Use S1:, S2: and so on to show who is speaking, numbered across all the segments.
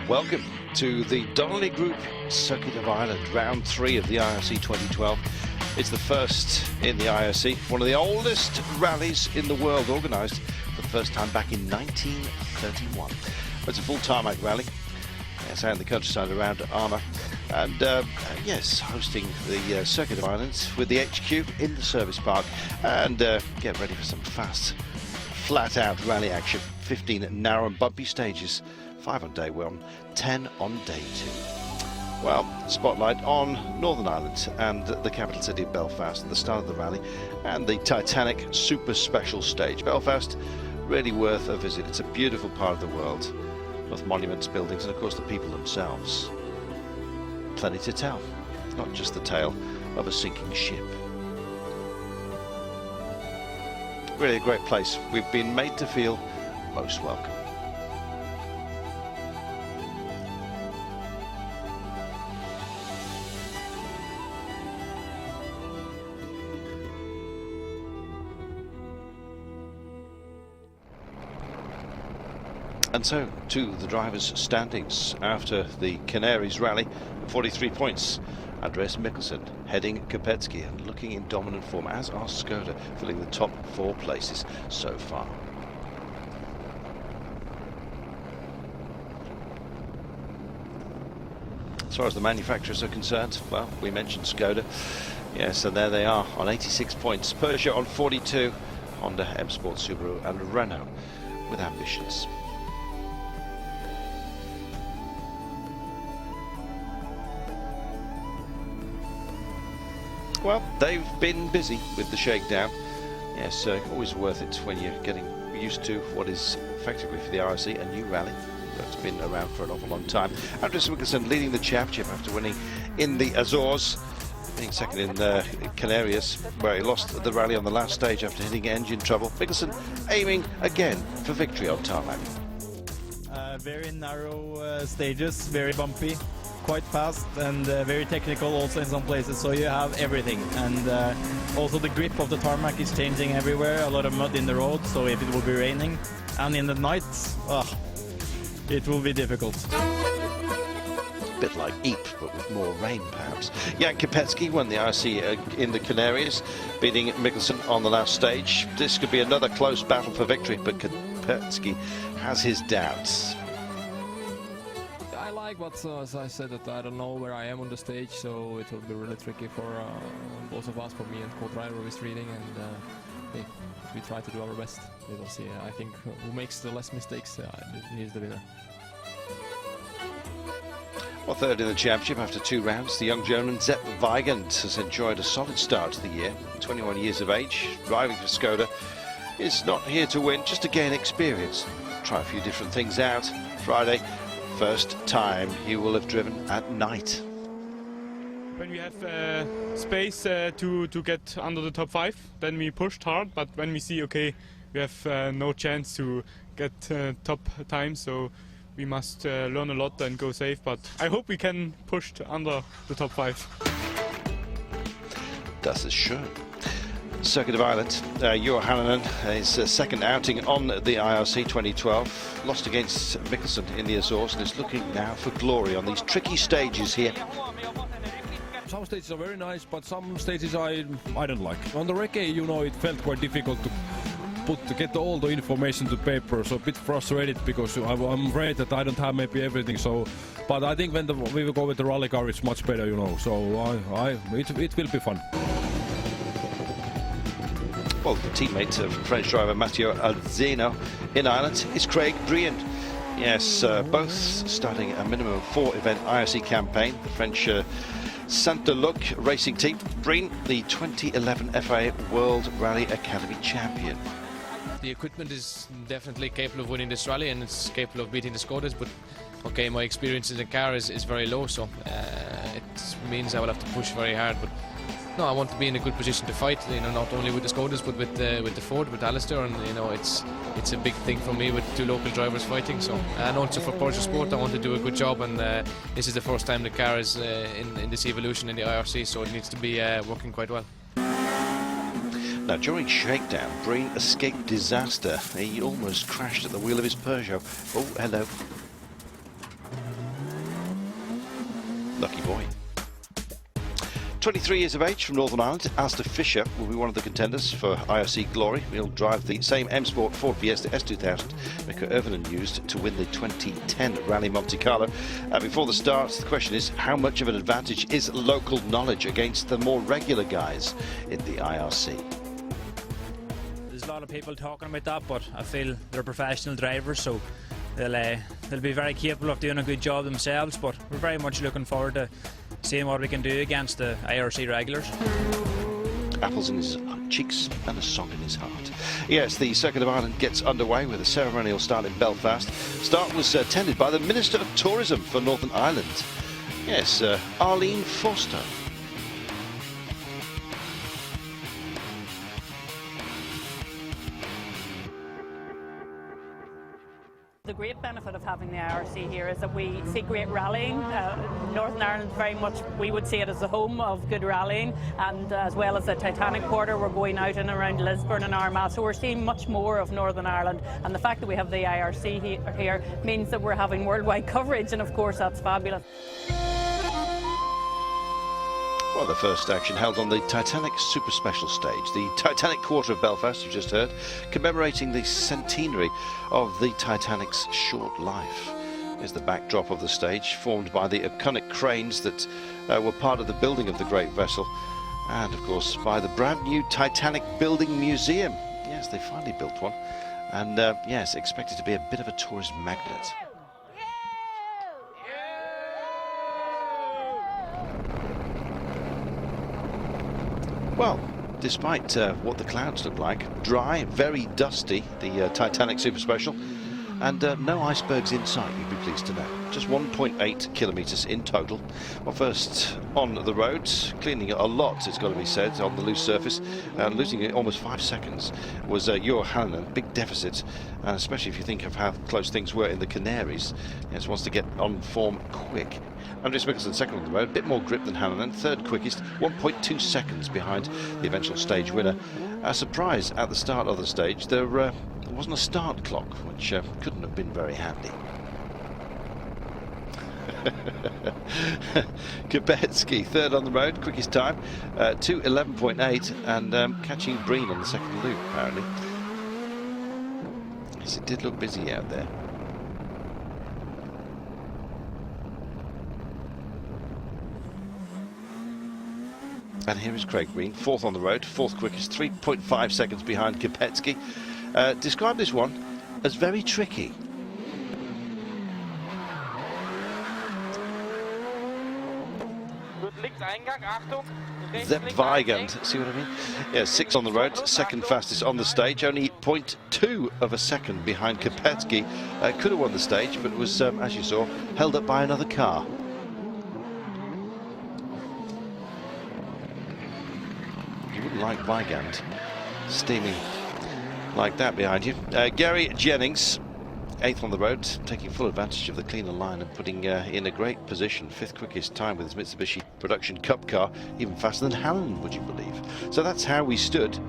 S1: Welcome to the Donnelly Group Circuit of Ireland, round 3 of the IRC 2012. It's the first in the IRC, one of the oldest rallies in the world, organised for the first time back in 1931. It's a full tarmac rally. It's out in the countryside around Armagh, and yes, hosting the Circuit of Ireland with the HQ in the service park, and get ready for some fast, flat-out rally action. 15 narrow and bumpy stages, 5 on day 1, 10 on day 2. Well, spotlight on Northern Ireland and the capital city of Belfast at the start of the rally, and the Titanic super special stage. Belfast, really worth a visit. It's a beautiful part of the world, with monuments, buildings, and of course the people themselves. Plenty to tell, not just the tale of a sinking ship. Really a great place. We've been made to feel most welcome. And so to the drivers' standings after the Canaries rally. 43 points. Andreas Mikkelsen heading Kopecky and looking in dominant form, as are Skoda, filling the top 4 places so far. As far as the manufacturers are concerned, well, we mentioned Skoda. Yes, and there they are on 86 points. Peugeot on 42, Honda, M Sport, Subaru and Renault with ambitions. Well, they've been busy with the shakedown. Yes, always worth it when you're getting used to what is effectively for the IRC a new rally that's been around for an awful long time. Andreas Mikkelsen leading the championship after winning in the Azores, being second in Canarias, where he lost the rally on the last stage after hitting engine trouble. Mikkelsen aiming again for victory on tarmac.
S2: Very narrow stages, very bumpy, quite fast, and very technical also in some places, so you have everything. And also the grip of the tarmac is changing everywhere, a lot of mud in the road, so if it will be raining and in the night, it will be difficult.
S1: A bit like Ypres, but with more rain perhaps. Jan Kopecky won the IRC in the Canaries, beating Mikkelsen on the last stage. This could be another close battle for victory, but Kopecky has his doubts.
S3: I like what, as I said, that I don't know where I am on the stage, so it will be really tricky for both of us, for me and co-driver with reading, and hey, we try to do our best. We will see. I think who makes the less mistakes, he is the winner.
S1: Well, third in the championship after 2 rounds, the young German Sepp Weigand has enjoyed a solid start to the year. 21 years of age, driving for Skoda, is not here to win, just to gain experience. Try a few different things out. Friday, first time he will have driven at night.
S4: When we have space to get under the top 5, then we pushed hard, but when we see, okay, we have no chance to get top time, so we must learn a lot and go safe, but I hope we can push under the top 5.
S1: Das ist schön. Circuit of Ireland, Jura Hallinen, his second outing on the IRC 2012, lost against Mikkelsen in the Azores, and is looking now for glory on these tricky stages here.
S5: Some stages are very nice, but some stages I don't like. On the recce, you know, it felt quite difficult to get all the information to paper, so a bit frustrated because I'm afraid that I don't have maybe everything. So, but I think when we will go with the rally car, it's much better, you know. So it will be fun.
S1: Well, the teammate of French driver Matteo Alzino in Ireland is Craig Brian. Yes, both starting a minimum of 4-event IRC campaign. The French Saint-Luc racing team. Brian, the 2011 FIA World Rally Academy champion.
S6: The equipment is definitely capable of winning this rally, and it's capable of beating the Skodas, but okay, my experience in the car is very low, so it means I will have to push very hard. But no, I want to be in a good position to fight, you know, not only with the Skodas but with the Ford, with Alistair, and you know, it's a big thing for me with 2 local drivers fighting. So, and also for Porsche Sport, I want to do a good job, and this is the first time the car is in this evolution in the IRC, so it needs to be working quite well.
S1: Now, during shakedown, Breen escaped disaster. He almost crashed at the wheel of his Peugeot. Oh, hello. Lucky boy. 23 years of age from Northern Ireland, Alistair Fisher will be one of the contenders for IRC Glory. He'll drive the same M Sport Ford Fiesta S2000 Mikko Irvinen used to win the 2010 Rally Monte Carlo. Before the start, the question is, how much of an advantage is local knowledge against the more regular guys in the IRC?
S7: There's a lot of people talking about that, but I feel they're professional drivers, so they'll be very capable of doing a good job themselves, but we're very much looking forward to seeing what we can do against the IRC regulars.
S1: Apples in his cheeks and a song in his heart. Yes, the Circuit of Ireland gets underway with a ceremonial start in Belfast. Start was attended by the Minister of Tourism for Northern Ireland. Yes, Arlene Foster.
S8: The great benefit of having the IRC here is that we see great rallying. Northern Ireland very much, we would see it as the home of good rallying, and as well as the Titanic Quarter, we're going out and around Lisburn and Armagh, so we're seeing much more of Northern Ireland, and the fact that we have the IRC here means that we're having worldwide coverage, and of course that's fabulous.
S1: Well, the first action held on the Titanic Super Special stage, the Titanic Quarter of Belfast, you just heard, commemorating the centenary of the Titanic's short life. Is the backdrop of the stage, formed by the iconic cranes that were part of the building of the great vessel, and of course by the brand new Titanic Building Museum. Yes, they finally built one, and yes, expected to be a bit of a tourist magnet. Well, despite what the clouds look like, dry, very dusty, the Titanic Super Special, and no icebergs in sight, you'd be pleased to know. Just 1.8 kilometres in total. Well, first on the road, cleaning a lot, it's got to be said, on the loose surface, losing almost 5 seconds was Johan Hannen, big deficit, especially if you think of how close things were in the Canaries. Yes, wants to get on form quick. Andreas Mikkelsen second on the road, a bit more grip than Hannen, third quickest, 1.2 seconds behind the eventual stage winner. A surprise at the start of the stage, there wasn't a start clock, which couldn't have been very handy. Kubetsky third on the road, quickest time, 2:11.8, and catching Breen on the second loop apparently. Yes, it did look busy out there. And here is Craig Breen, fourth on the road, fourth quickest, 3.5 seconds behind Kubetsky. Describe this one as very tricky. Zepp Weigand, see what I mean? Yeah, sixth on the road, second fastest on the stage, only 0.2 of a second behind Kubetsky. Could have won the stage, but was, as you saw, held up by another car. You wouldn't like Weigand steaming like that behind you. Gary Jennings, eighth on the road, taking full advantage of the cleaner line and putting in a great position. Fifth quickest time with his Mitsubishi Production Cup car, even faster than Hannon, would you believe? So that's how we stood.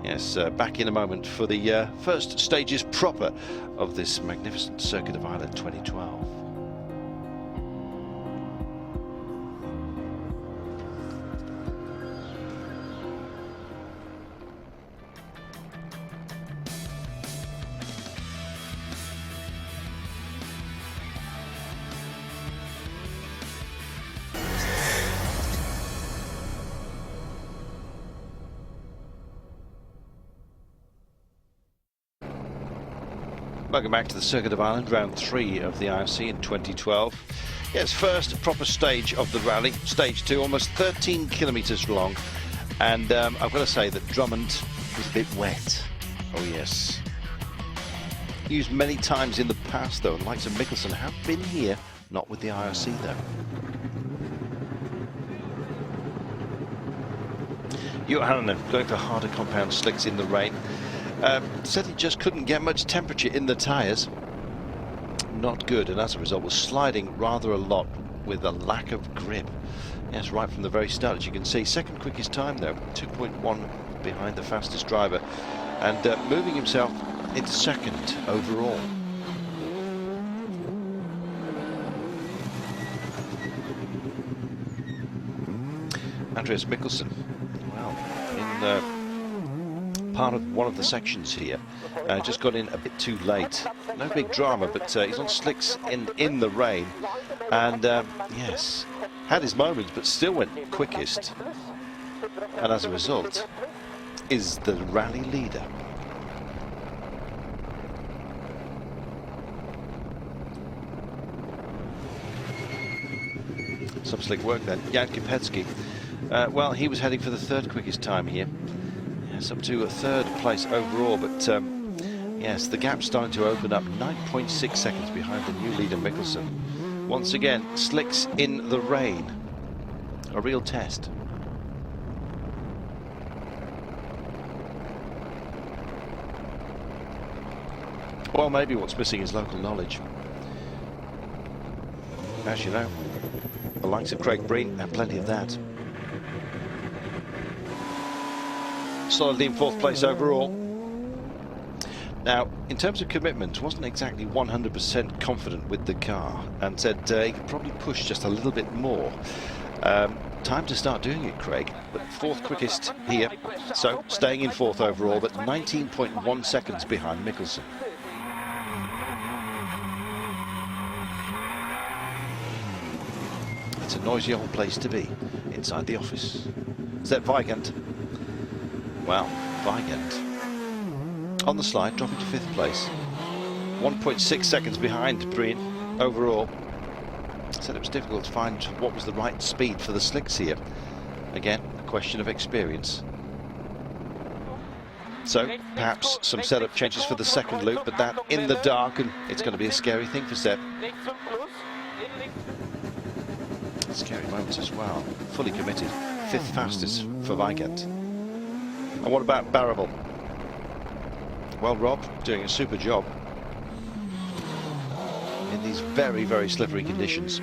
S1: Yes, back in a moment for the first stages proper of this magnificent Circuit of Ireland 2012. Welcome back to the Circuit of Ireland, round 3 of the IRC in 2012. Yes, first proper stage of the rally, stage 2, almost 13 kilometres long. And I've got to say that Drummond was a bit wet. Oh yes. Used many times in the past though, and the likes of Mikkelsen have been here, not with the IRC though. Johan going for harder compound slicks in the rain. Said he just couldn't get much temperature in the tyres. Not good, and as a result was sliding rather a lot with a lack of grip. Yes, right from the very start, as you can see. Second quickest time though, 2.1 behind the fastest driver, and moving himself into second overall. Andreas Mikkelsen, well, in part of one of the sections here, just got in a bit too late. No big drama, but he's on slicks in the rain, and yes, had his moments, but still went quickest, and as a result, is the rally leader. Some slick work then. Jan Kopecki, well, he was heading for the third quickest time here. Yes, up to a third place overall, but yes, the gap's starting to open up. 9.6 seconds behind the new leader Mikkelsen. Once again, slicks in the rain. A real test. Well, maybe what's missing is local knowledge. As you know, the likes of Craig Breen have plenty of that. Solidly in fourth place overall. Now, in terms of commitment, wasn't exactly 100% confident with the car, and said he could probably push just a little bit more. Time to start doing it, Craig. But fourth quickest here, so staying in fourth overall, but 19.1 seconds behind Mikkelsen. It's a noisy old place to be, inside the office. Sepp Weigand. Well, Weigand on the slide, dropping to fifth place. 1.6 seconds behind Breen overall. Said it was difficult to find what was the right speed for the slicks here. Again, a question of experience. So, perhaps some setup changes for the second loop, but that in the dark, and it's going to be a scary thing for Sepp. Scary moments as well. Fully committed. Fifth fastest for Weigand. And what about Barrable? Well, Rob doing a super job in these very, very slippery conditions.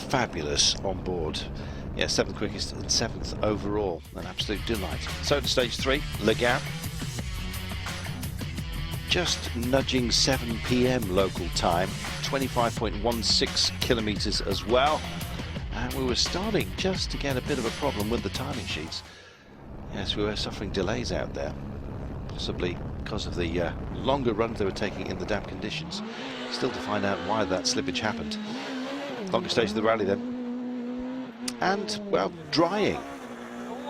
S1: Fabulous on board. Yeah, seventh quickest and seventh overall. An absolute delight. So to stage 3, Le Gap. Just nudging 7 p.m. local time. 25.16 kilometers as well. And we were starting just to get a bit of a problem with the timing sheets. Yes, we were suffering delays out there. Possibly because of the longer runs they were taking in the damp conditions. Still to find out why that slippage happened. Longest stage of the rally then. And, well, drying.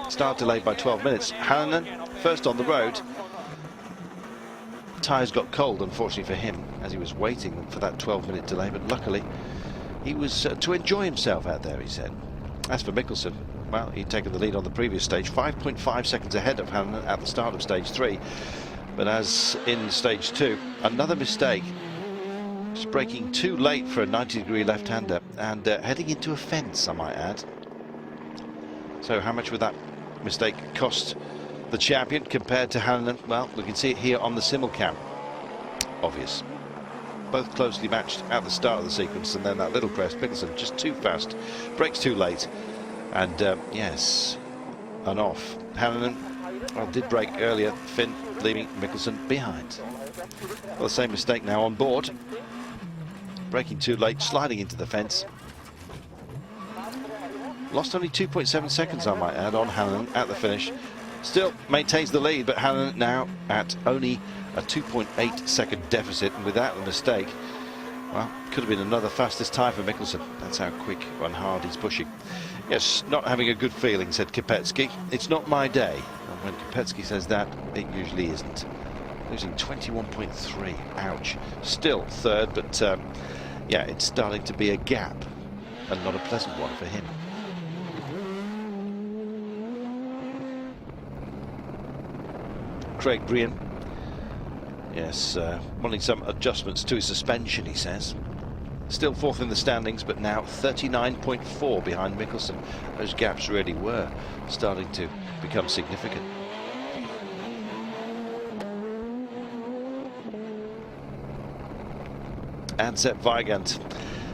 S1: Start delayed by 12 minutes. Hannan, first on the road. Tyres got cold, unfortunately for him, as he was waiting for that 12-minute delay, but luckily he was to enjoy himself out there, he said. As for Mikkelsen, well, he'd taken the lead on the previous stage, 5.5 seconds ahead of Hannan at the start of stage 3. But as in stage 2, another mistake. Just braking too late for a 90-degree left-hander and heading into a fence, I might add. So how much would that mistake cost the champion compared to Hannan? Well, we can see it here on the simulcam. Obvious. Both closely matched at the start of the sequence, and then that little crest. Mikkelsen just too fast, brakes too late, and yes, and off. Hannan, well, did brake earlier. Finn leaving Mikkelsen behind. Well, the same mistake now on board. Braking too late, sliding into the fence. Lost only 2.7 seconds, I might add, on Hannan at the finish. Still maintains the lead, but Hannan now at only a 2.8 second deficit, and without the mistake, well, could have been another fastest time for Mikkelsen. That's how quick and hard he's pushing. Yes, not having a good feeling, said Kopecki. It's not my day. And when Kopecki says that, it usually isn't. Losing 21.3. Ouch. Still third, but yeah, it's starting to be a gap, and not a pleasant one for him. Craig Breen, yes, wanting some adjustments to his suspension, he says. Still fourth in the standings, but now 39.4 behind Mikkelsen. Those gaps really were starting to become significant. And Sepp Weigand,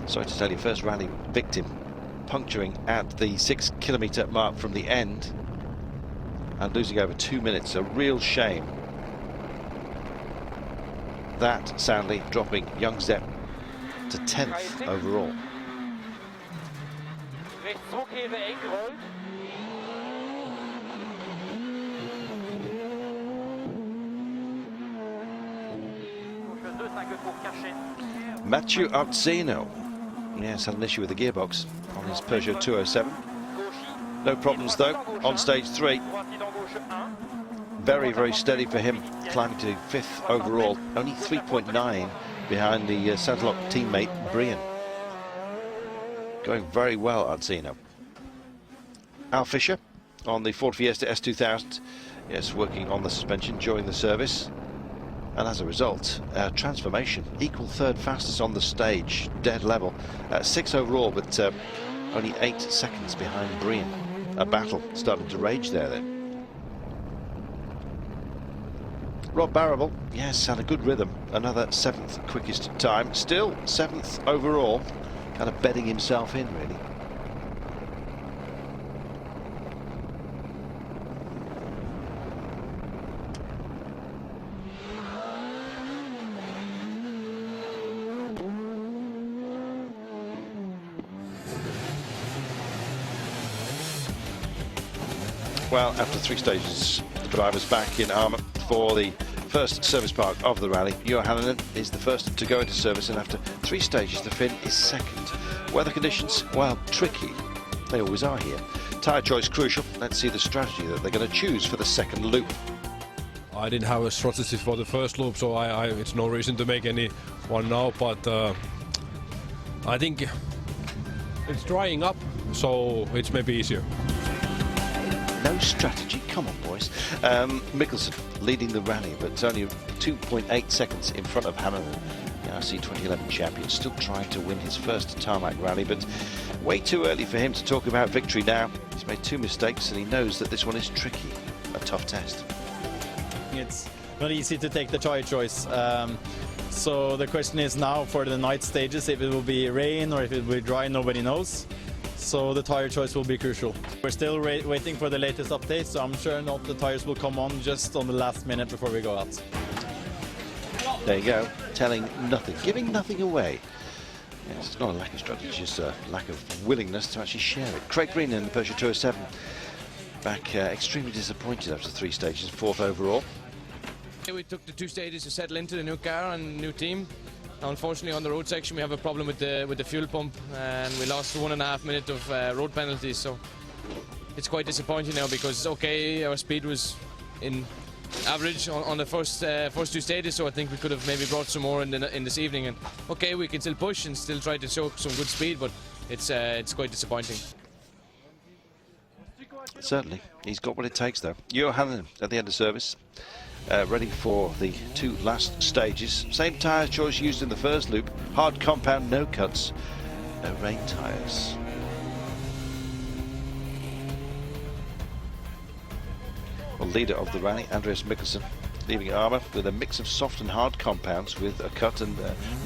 S1: sorry to tell you, first rally victim puncturing at the 6 kilometre mark from the end and losing over 2 minutes. A real shame. That sadly dropping young Zepp to 10th overall. Mathieu Arzino, yes, had an issue with the gearbox on his Peugeot 207. No problems though on stage 3. Very, very steady for him, climbing to 5th overall, only 3.9 behind the Centerlock teammate Brian. Going very well, Arzino. Al Fisher on the Ford Fiesta S2000, yes, working on the suspension during the service. And as a result, transformation, equal 3rd fastest on the stage, dead level. 6 overall, but only 8 seconds behind Brian. A battle starting to rage there then. Rob Barrable, yes, had a good rhythm. Another 7th quickest time. Still 7th overall. Kind of bedding himself in, really. Well, after 3 stages, the driver's back in armour for the first service park of the rally. Johansson is the first to go into service, and after 3 stages, the Finn is second. Weather conditions, well, tricky. They always are here. Tyre choice crucial. Let's see the strategy that they're going to choose for the second loop.
S5: I didn't have a strategy for the first loop, so it's no reason to make any one now, but I think it's drying up, so it's maybe easier.
S1: No strategy, come on boys. Mikkelsen leading the rally, but only 2.8 seconds in front of Hannonen, the IRC 2011 champion, still trying to win his first tarmac rally, but way too early for him to talk about victory now. He's made 2 mistakes and he knows that this one is tricky, a tough test.
S2: It's not easy to take the tyre choice. So the question is now for the night stages, if it will be rain or if it will be dry, nobody knows. So the tyre choice will be crucial. We're still waiting for the latest update, so I'm sure not the tyres will come on just on the last minute before we go out.
S1: There you go, telling nothing, giving nothing away. Yes, it's not a lack of strategy, it's just a lack of willingness to actually share it. Craig Green in the Peugeot 207, back extremely disappointed after 3 stages, 4th overall.
S6: We took the 2 stages to settle into the new car and new team. Unfortunately, on the road section, we have a problem with the fuel pump, and we lost 1.5 minutes of road penalties. So it's quite disappointing now, because okay, our speed was in average on the first 2 stages. So I think we could have maybe brought some more in this evening. And okay, we can still push and still try to show some good speed, but it's quite disappointing.
S1: Certainly, he's got what it takes though. Johansson at the end of service. Ready for the 2 last stages. Same tyre choice used in the first loop. Hard compound, no cuts, no rain tyres. Well, leader of the rally, Andreas Mikkelsen, leaving armour with a mix of soft and hard compounds with a cut and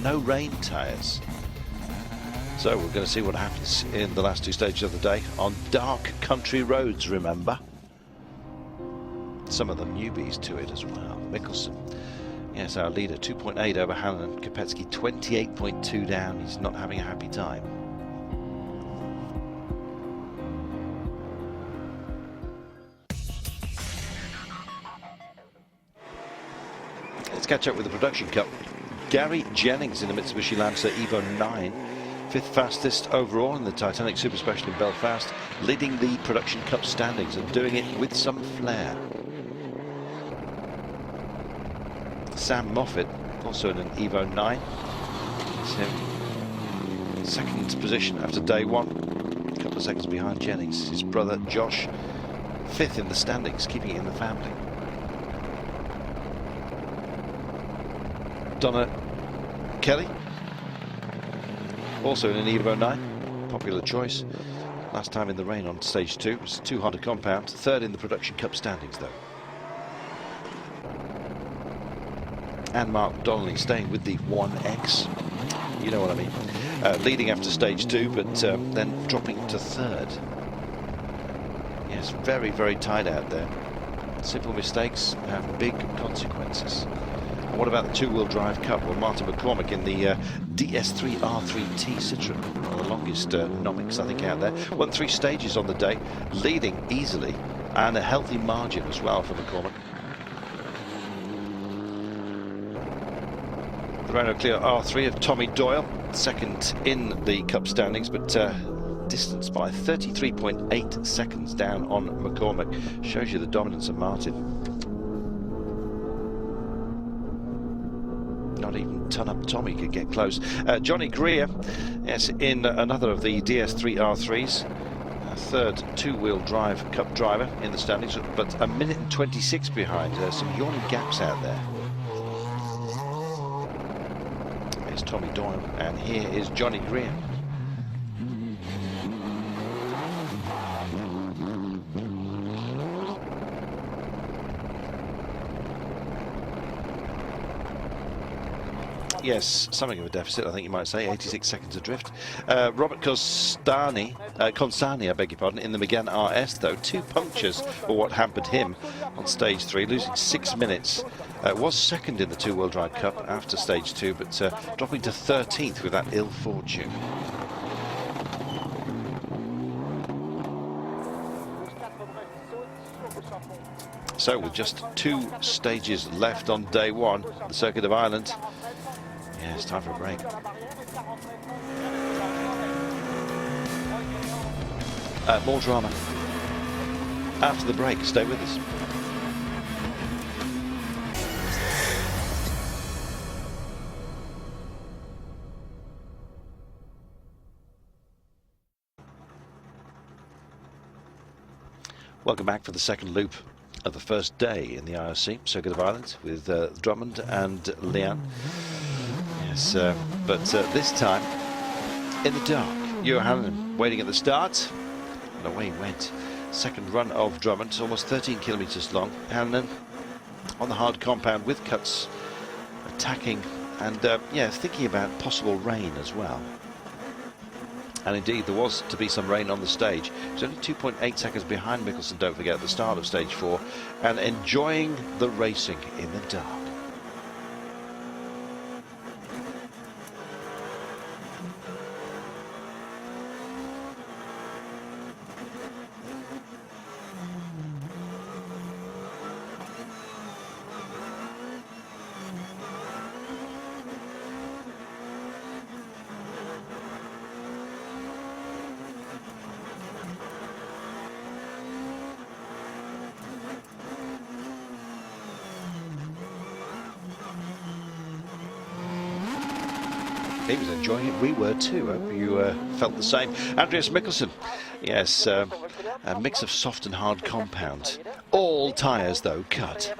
S1: no rain tyres. So we're going to see what happens in the last 2 stages of the day on dark country roads, remember. Some of them newbies to it as well. Mikkelsen, yes, our leader, 2.8 over Hannon. Kopetzky 28.2 down. He's not having a happy time. Let's catch up with the Production Cup. Gary Jennings in the Mitsubishi Lancer Evo 9, 5th fastest overall in the Titanic Super Special in Belfast, leading the Production Cup standings and doing it with some flair. Sam Moffat, also in an Evo 9. So, 2nd position after day 1. A couple of seconds behind Jennings. His brother Josh, 5th in the standings, keeping it in the family. Donna Kelly, also in an Evo 9. Popular choice. Last time in the rain on stage 2. It was too hard a compound. 3rd in the Production Cup standings though. And Mark Donnelly staying with the 1X. you know what I mean. Leading after stage 2, but then dropping to 3rd. Yes, very, very tight out there. Simple mistakes have big consequences. And what about the two-wheel drive cup? Well, Martin McCormick in the DS3 R3T Citroen, one of the longest nomics I think out there, won 3 stages on the day, leading easily, and a healthy margin as well for McCormick. The Renault Clio R3 of Tommy Doyle, second in the cup standings, but distanced by 33.8 seconds down on McCormick. Shows you the dominance of Martin. Not even ton-up Tommy could get close. Johnny Greer, yes, in another of the DS3 R3s, a third two-wheel drive cup driver in the standings, but a minute and 26 behind. Some yawning gaps out there. Here's Tommy Doyle, and here is Johnny Greer. Yes, something of a deficit, I think you might say, 86 seconds adrift. Robert Consani, I beg your pardon, in the Megane RS, though. 2 punctures were what hampered him on stage 3, losing 6 minutes. Was second in the two-wheel drive cup after stage 2, but dropping to 13th with that ill fortune. So, with just 2 stages left on day 1, the Circuit of Ireland. Yeah, it's time for a break. More drama after the break. Stay with us. Welcome back for the second loop of the first day in the IRC Circuit of Ireland with Drummond and Leanne. Yes, but this time in the dark. Johansson waiting at the start, and away he went. Second run of Drummond, almost 13 kilometres long. Hannon on the hard compound with cuts, attacking, and yeah, thinking about possible rain as well. And indeed, there was to be some rain on the stage. He's only 2.8 seconds behind Mickelson, don't forget, at the start of stage 4, and enjoying the racing in the dark. He was enjoying it, we were too. Hope you felt the same. Andreas Mikkelsen, yes, a mix of soft and hard compound. All tyres though cut.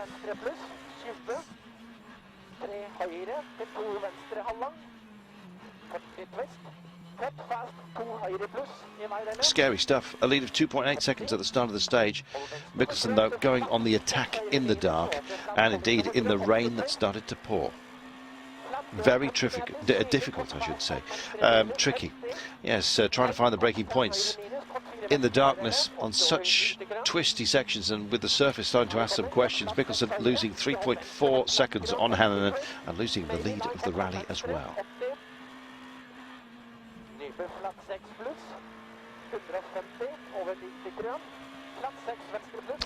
S1: Scary stuff. A lead of 2.8 seconds at the start of the stage. Mikkelsen though going on the attack in the dark, and indeed in the rain that started to pour. Very difficult, I should say. Tricky. Yes, trying to find the breaking points in the darkness on such twisty sections, and with the surface starting to ask some questions. Mikkelsen losing 3.4 seconds on Hannon and losing the lead of the rally as well.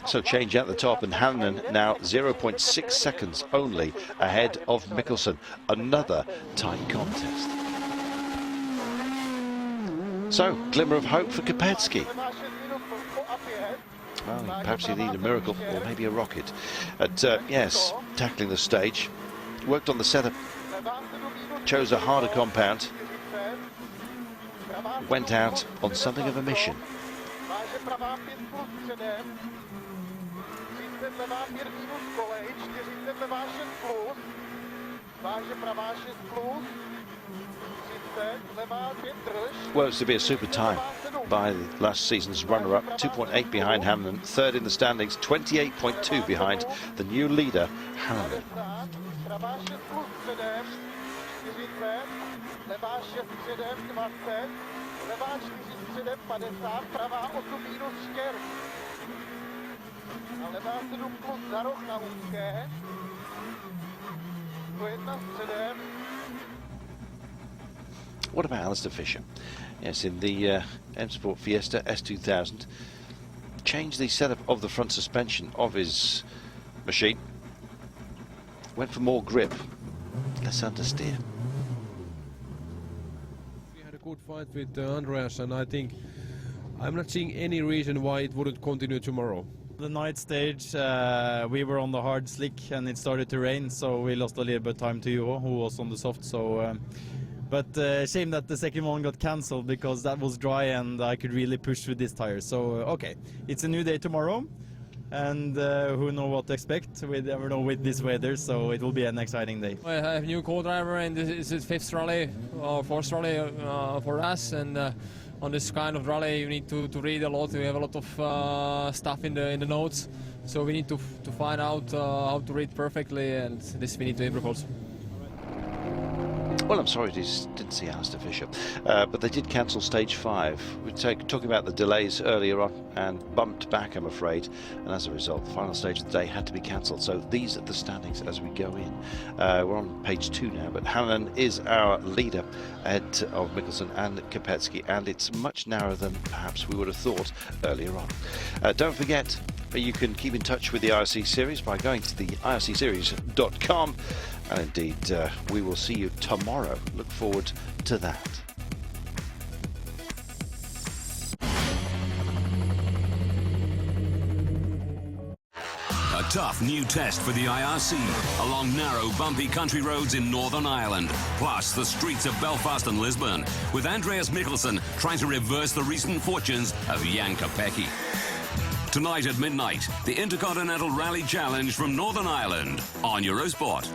S1: So change at the top, and Hannon now 0.6 seconds only ahead of Mikkelsen. Another tight contest. So, glimmer of hope for Kopecky. Well, perhaps you need a miracle, or maybe a rocket. But yes, tackling the stage. Worked on the setup. Chose a harder compound. Went out on something of a mission. Well, it's to be a super time by last season's runner-up. 2.8 behind Hannon, third in the standings, 28.2 behind the new leader, Hannon.
S9: levá 6,7, 20, levá 4,7, 50, pravá 8 minus štěrk. A levá 7 plus za roh na úzké. 101 středem.
S1: What about Alistair Fisher? Yes, in the M Sport Fiesta S2000, changed the setup of the front suspension of his machine. Went for more grip, less understeer.
S5: We had a good fight with Andreas, and I think I'm not seeing any reason why it wouldn't continue tomorrow.
S2: The night stage, we were on the hard slick and it started to rain, so we lost a little bit of time to Juho, who was on the soft. So, but shame that the second one got cancelled because that was dry and I could really push with this tire. So okay, it's a new day tomorrow, and who knows what to expect? We never know with this weather, so it will be an exciting day.
S3: I have a new co-driver, and this is fifth rally or fourth rally for us, and on this kind of rally you need to read a lot. We have a lot of stuff in the notes, so we need to find out how to read perfectly, and this we need to improve also.
S1: Well, I'm sorry didn't see Alistair Fisher, but they did cancel stage 5. We were talking about the delays earlier on and bumped back, I'm afraid, and as a result the final stage of the day had to be cancelled. So these are the standings as we go in. We're on page 2 now, but Hanlon is our leader ahead of Mikkelsen and Kopecky, and it's much narrower than perhaps we would have thought earlier on. Don't forget, you can keep in touch with the IRC series by going to the ircseries.com. And indeed, we will see you tomorrow. Look forward to that.
S10: A tough new test for the IRC along narrow, bumpy country roads in Northern Ireland, plus the streets of Belfast and Lisbon, with Andreas Mikkelsen trying to reverse the recent fortunes of Jan Kopecky. Tonight at midnight, the Intercontinental Rally Challenge from Northern Ireland on Eurosport.